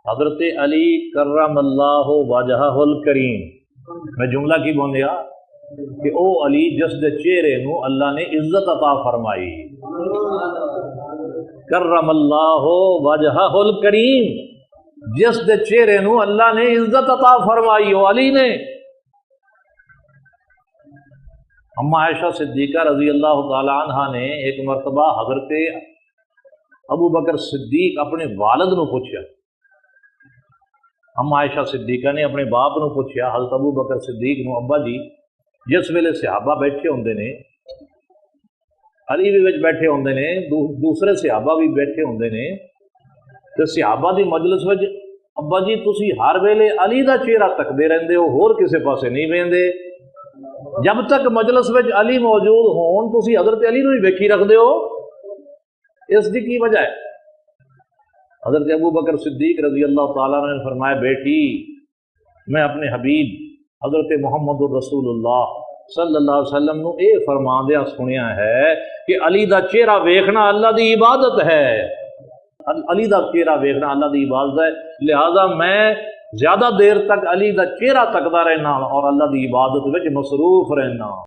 حضرت علی کرم اللہ وجہہ الکریم میں جملہ کی بولیا کہ او علی جس دے چہرے نو اللہ نے عزت عطا فرمائی، کرم اللہ وجہہ الکریم، جس دے چہرے نو اللہ نے عزت عطا فرمائی وہ علی نے۔ اما عائشہ صدیقہ رضی اللہ تعالی عنہ نے ایک مرتبہ حضرت ابو بکر صدیق اپنے والد نو پوچھا، اما عائشہ صدیقہ نے اپنے باپ نو پوچھا، حضرت ابو بکر صدیق نو، ابا جی جس ویلے صحابہ بیٹھے ہوندے نے، علی بھی وچ بیٹھے ہوندے نے، دوسرے صحابہ بھی بیٹھے ہوندے نے، تے صحابہ دی مجلس وچ ابا جی تسی ہر ویلے علی دا چہرہ تکدے رہندے ہو، ہور کسے پاسے نہیں ویندے، جب تک مجلس وچ علی موجود ہون تسی حضرت علی نو ہی ویکھی رکھدے ہو، اس دی کی وجہ ہے؟ حضرت ابو بکر صدیق رضی اللہ تعالیٰ نے فرمایا، بیٹی میں اپنے حبیب حضرت محمد الرسول اللہ صلی اللہ علیہ وسلم نو اے فرماندیا سنیا ہے کہ علی دا چہرہ ویکھنا اللہ دی عبادت ہے، علی دا چہرہ ویکھنا اللہ دی عبادت ہے، لہذا میں زیادہ دیر تک علی دا چہرہ تکدا رہنا اور اللہ دی عبادت وچ مصروف رہنا۔